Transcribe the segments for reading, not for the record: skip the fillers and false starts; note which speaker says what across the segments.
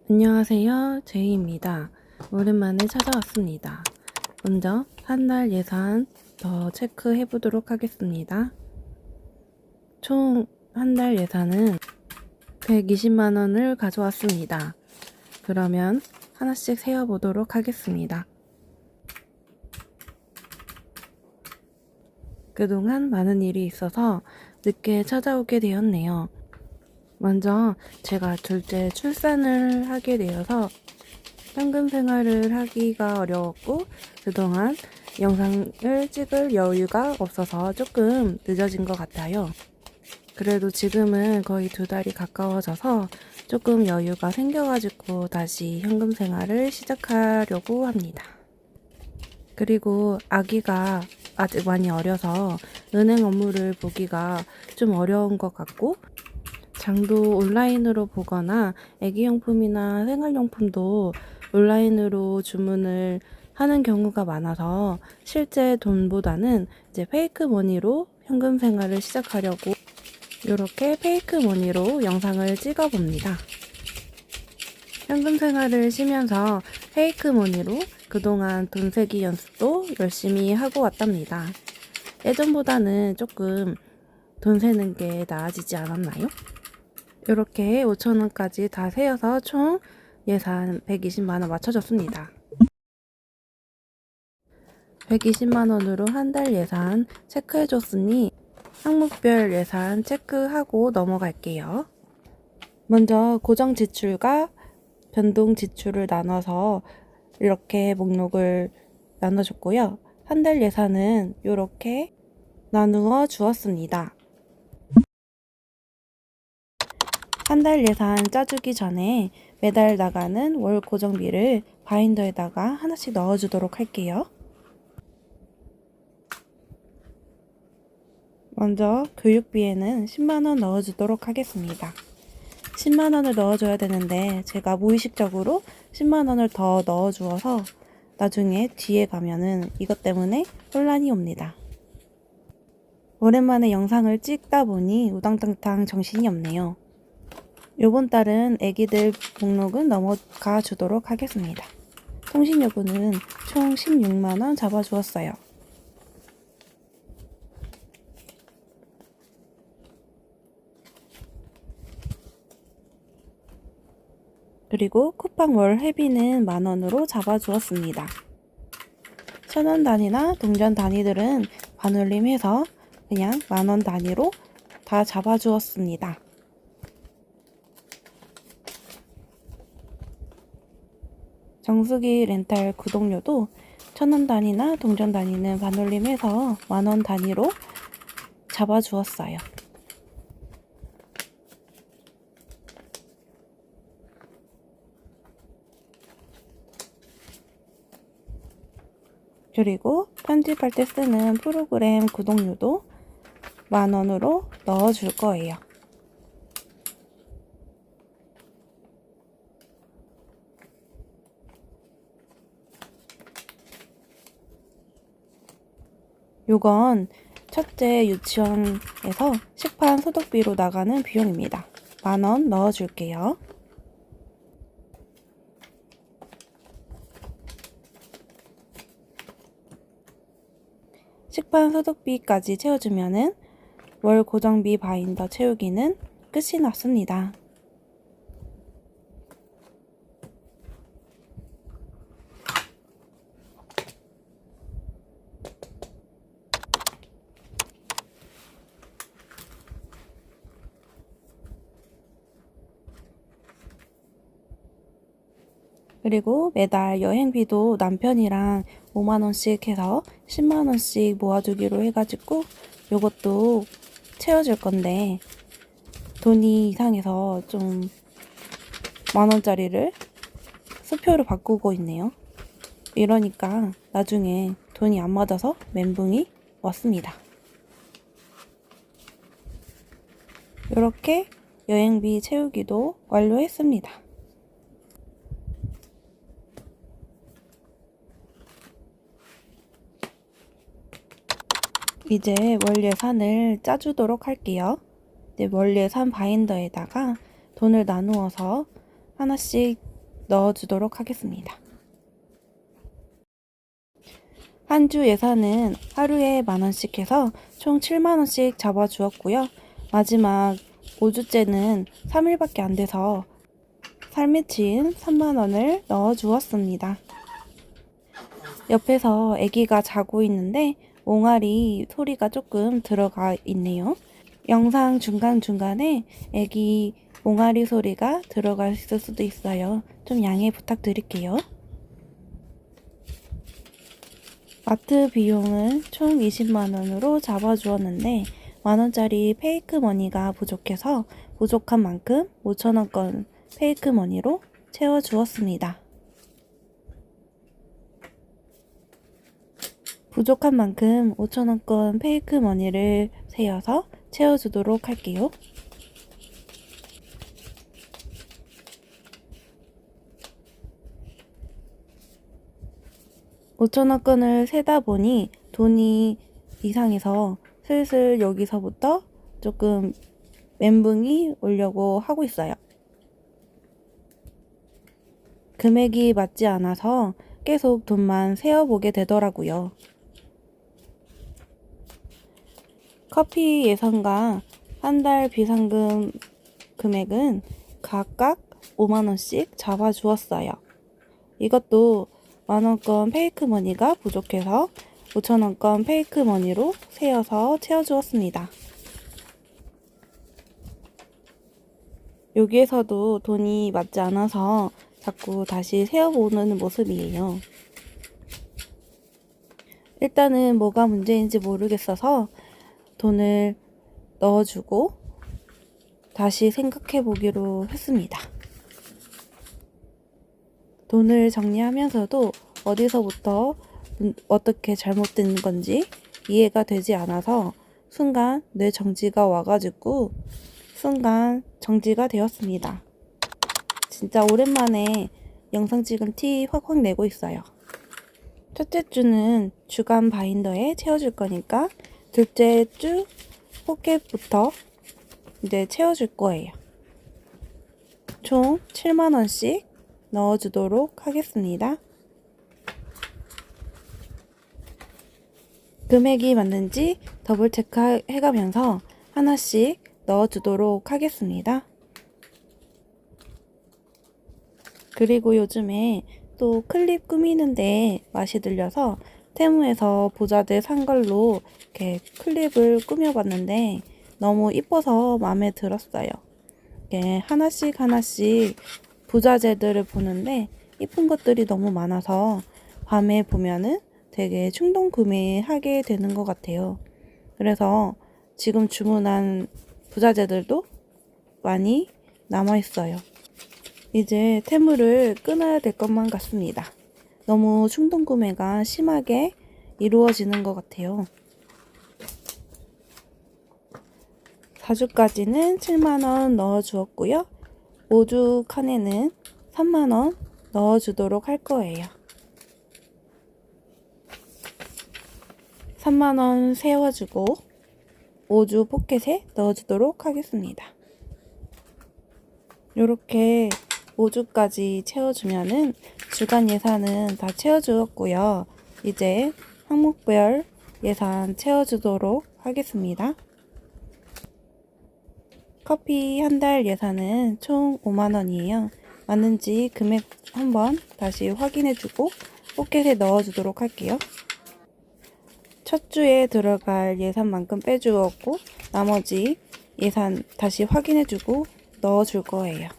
Speaker 1: 안녕하세요. 제이입니다. 오랜만에 찾아왔습니다. 먼저 한 달 예산 더 체크해 보도록 하겠습니다. 총 한 달 예산은 120만원을 가져왔습니다. 그러면 하나씩 세어보도록 하겠습니다. 그동안 많은 일이 있어서 늦게 찾아오게 되었네요. 먼저 제가 둘째 출산을 하게 되어서 현금 생활을 하기가 어려웠고 그동안 영상을 찍을 여유가 없어서 조금 늦어진 것 같아요. 그래도 지금은 거의 2달이 가까워져서 조금 여유가 생겨가지고 다시 현금 생활을 시작하려고 합니다. 그리고 아기가 아직 많이 어려서 은행 업무를 보기가 좀 어려운 것 같고 장도 온라인으로 보거나 애기용품이나 생활용품도 온라인으로 주문을 하는 경우가 많아서 실제 돈보다는 이제 페이크 머니로 현금 생활을 시작하려고 이렇게 페이크 머니로 영상을 찍어 봅니다. 현금 생활을 쉬면서 페이크 머니로 그동안 돈 세기 연습도 열심히 하고 왔답니다. 예전보다는 조금 돈 세는 게 나아지지 않았나요? 이렇게 5,000원까지 다 세어서 총 예산 120만원 맞춰줬습니다. 120만원으로 한 달 예산 체크해줬으니 항목별 예산 체크하고 넘어갈게요. 먼저 고정 지출과 변동 지출을 나눠서 이렇게 목록을 나눠줬고요. 한 달 예산은 이렇게 나누어 주었습니다. 한 달 예산 짜주기 전에 매달 나가는 월 고정비를 바인더에다가 하나씩 넣어주도록 할게요. 먼저 교육비에는 10만원 넣어주도록 하겠습니다. 10만원을 넣어줘야 되는데 제가 무의식적으로 10만원을 더 넣어주어서 나중에 뒤에 가면은 이것 때문에 혼란이 옵니다. 오랜만에 영상을 찍다 보니 우당탕탕 정신이 없네요. 요번 달은 애기들 목록은 넘어가 주도록 하겠습니다. 통신요금은 총 16만원 잡아주었어요. 그리고 쿠팡 월 회비는 만원으로 잡아주었습니다. 1000원 단위나 동전 단위들은 반올림해서 그냥 만원 단위로 다 잡아주었습니다. 정수기 렌탈 구독료도 1000원 단위나 동전 단위는 반올림해서 만원 단위로 잡아주었어요. 그리고 편집할 때 쓰는 프로그램 구독료도 만원으로 넣어줄 거예요. 요건 첫째 유치원에서 식판 소독비로 나가는 비용입니다. 만원 넣어줄게요. 식판 소독비까지 채워주면은 월 고정비 바인더 채우기는 끝이 났습니다. 그리고 매달 여행비도 남편이랑 5만원씩 해서 10만원씩 모아두기로 해가지고 요것도 채워줄 건데 돈이 이상해서 좀 만원짜리를 수표로 바꾸고 있네요. 이러니까 나중에 돈이 안 맞아서 멘붕이 왔습니다. 이렇게 여행비 채우기도 완료했습니다. 이제 월 예산을 짜주도록 할게요. 월 예산 바인더에다가 돈을 나누어서 하나씩 넣어주도록 하겠습니다. 한 주 예산은 하루에 10,000원씩 해서 총 70,000원씩 잡아주었고요. 마지막 5주째는 3일밖에 안 돼서 삶에친 30,000원을 넣어주었습니다. 옆에서 아기가 자고 있는데 옹알이 소리가 조금 들어가 있네요. 영상 중간중간에 아기 옹알이 소리가 들어가 있을 수도 있어요. 좀 양해 부탁드릴게요. 마트 비용은 총 200,000원으로 잡아주었는데 만원짜리 페이크 머니가 부족해서 부족한 만큼 5,000원권 페이크 머니로 채워주었습니다. 부족한 만큼 5,000원권 페이크 머니를 세어서 채워주도록 할게요. (5,000원권을) 세다 보니 돈이 이상해서 슬슬 여기서부터 조금 멘붕이 오려고 하고 있어요. 금액이 맞지 않아서 계속 돈만 세어보게 되더라고요. 커피 예산과 한 달 비상금 금액은 각각 50,000원씩 잡아주었어요. 이것도 만원권 페이크 머니가 부족해서 5,000원권 페이크 머니로 세어서 채워주었습니다. 여기에서도 돈이 맞지 않아서 자꾸 다시 세어보는 모습이에요. 일단은 뭐가 문제인지 모르겠어서 돈을 넣어주고 다시 생각해 보기로 했습니다. 돈을 정리하면서도 어디서부터 어떻게 잘못된 건지 이해가 되지 않아서 순간 뇌 정지가 와가지고 순간 정지가 되었습니다. 진짜 오랜만에 영상 찍은 티 확확 내고 있어요. 첫째 주는 주간 바인더에 채워줄 거니까 둘째 주 포켓부터 이제 채워줄 거예요. 총 70,000원씩 넣어주도록 하겠습니다. 금액이 맞는지 더블 체크해가면서 하나씩 넣어주도록 하겠습니다. 그리고 요즘에 또 클립 꾸미는데 맛이 들려서 테무에서 부자재 산 걸로 이렇게 클립을 꾸며봤는데 너무 이뻐서 마음에 들었어요. 이렇게 하나씩 부자재들을 보는데 이쁜 것들이 너무 많아서 밤에 보면은 되게 충동 구매하게 되는 것 같아요. 그래서 지금 주문한 부자재들도 많이 남아있어요. 이제 테무를 끊어야 될 것만 같습니다. 너무 충동 구매가 심하게 이루어지는 것 같아요. 4주까지는 70,000원 넣어주었고요. 5주 칸에는 30,000원 넣어주도록 할 거예요. 30,000원 세워주고 5주 포켓에 넣어주도록 하겠습니다. 이렇게 5주까지 채워주면은 주간 예산은 다 채워주었고요. 이제 항목별 예산 채워주도록 하겠습니다. 커피 한 달 예산은 총 50,000원이에요. 맞는지 금액 한번 다시 확인해주고 포켓에 넣어주도록 할게요. 첫 주에 들어갈 예산만큼 빼주었고 나머지 예산 다시 확인해주고 넣어줄 거예요.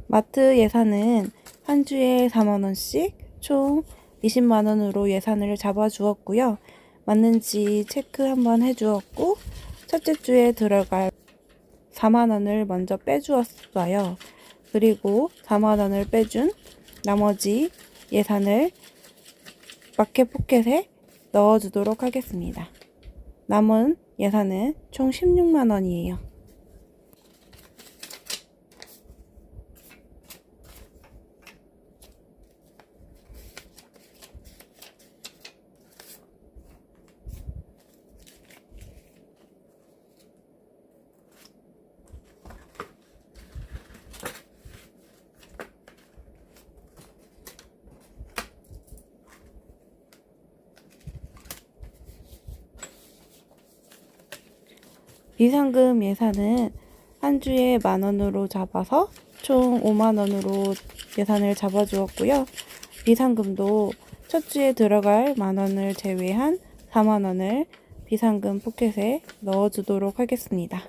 Speaker 1: 마트 예산은 한 주에 40,000원씩 총 200,000원으로 예산을 잡아주었고요. 맞는지 체크 한번 해주었고 첫째 주에 들어갈 40,000원을 먼저 빼주었어요. 그리고 40,000원을 빼준 나머지 예산을 마켓 포켓에 넣어주도록 하겠습니다. 남은 예산은 총 160,000원이에요. 비상금 예산은 한 주에 10,000원으로 잡아서 총 50,000원으로 예산을 잡아주었고요. 비상금도 첫 주에 들어갈 10,000원을 제외한 40,000원을 비상금 포켓에 넣어주도록 하겠습니다.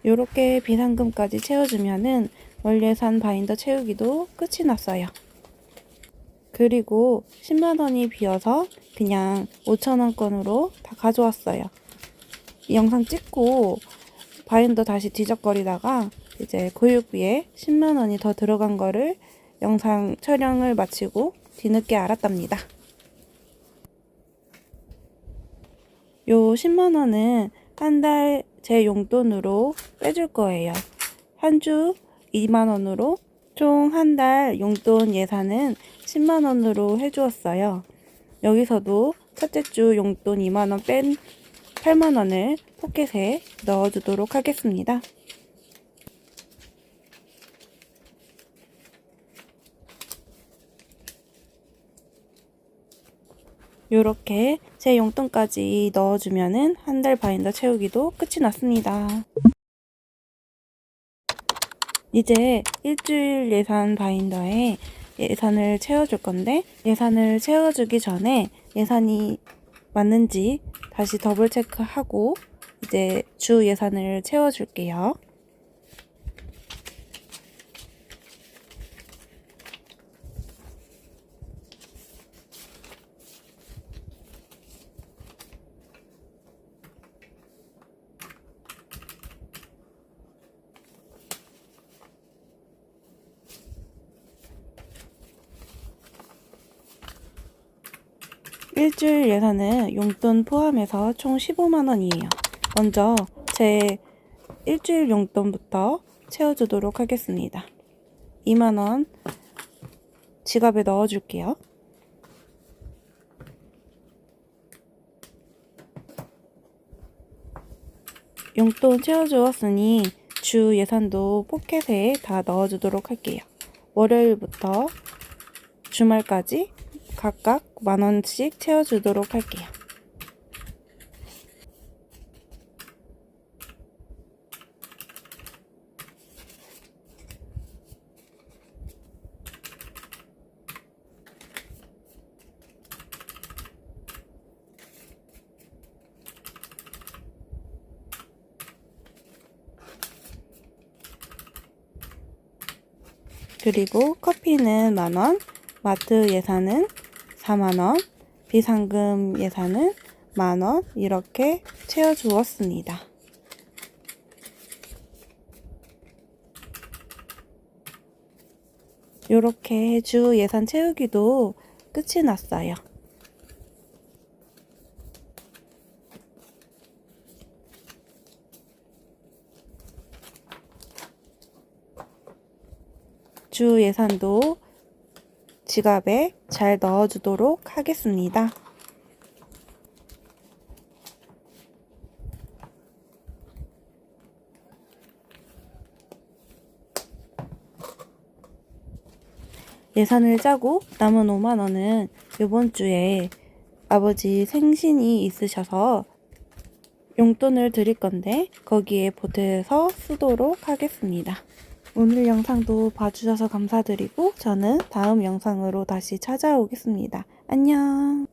Speaker 1: 이렇게 비상금까지 채워주면은 월 예산 바인더 채우기도 끝이 났어요. 그리고 100,000원이 비어서 그냥 5,000원권으로 다 가져왔어요. 이 영상 찍고 바인더 다시 뒤적거리다가 이제 교육비에 100,000원이 더 들어간 거를 영상 촬영을 마치고 뒤늦게 알았답니다. 요 100,000원은 한 달 제 용돈으로 빼줄 거예요. 한 주 20,000원으로 총 한 달 용돈 예산은 100,000원으로 해주었어요. 여기서도 첫째 주 용돈 20,000원 뺀 80,000원을 포켓에 넣어주도록 하겠습니다. 요렇게 제 용돈까지 넣어주면은 한 달 바인더 채우기도 끝이 났습니다. 이제 일주일 예산 바인더에 예산을 채워줄 건데, 예산을 채워주기 전에 예산이 맞는지 다시 더블 체크하고 이제 주 예산을 채워줄게요. 일주일 예산은 용돈 포함해서 총 15,000원이에요. 먼저 제 일주일 용돈부터 채워주도록 하겠습니다. 20,000원 지갑에 넣어줄게요. 용돈 채워주었으니 주 예산도 포켓에 다 넣어주도록 할게요. 월요일부터 주말까지 각각 10,000원씩 채워주도록 할게요. 그리고 커피는 10,000원, 마트 예산은 40,000원, 비상금 예산은 10,000원 이렇게 채워주었습니다. 이렇게 주 예산 채우기도 끝이 났어요. 주 예산도 지갑에 잘 넣어주도록 하겠습니다. 예산을 짜고 남은 50,000원은 이번 주에 아버지 생신이 있으셔서 용돈을 드릴 건데 거기에 보태서 쓰도록 하겠습니다. 오늘 영상도 봐주셔서 감사드리고 저는 다음 영상으로 다시 찾아오겠습니다. 안녕.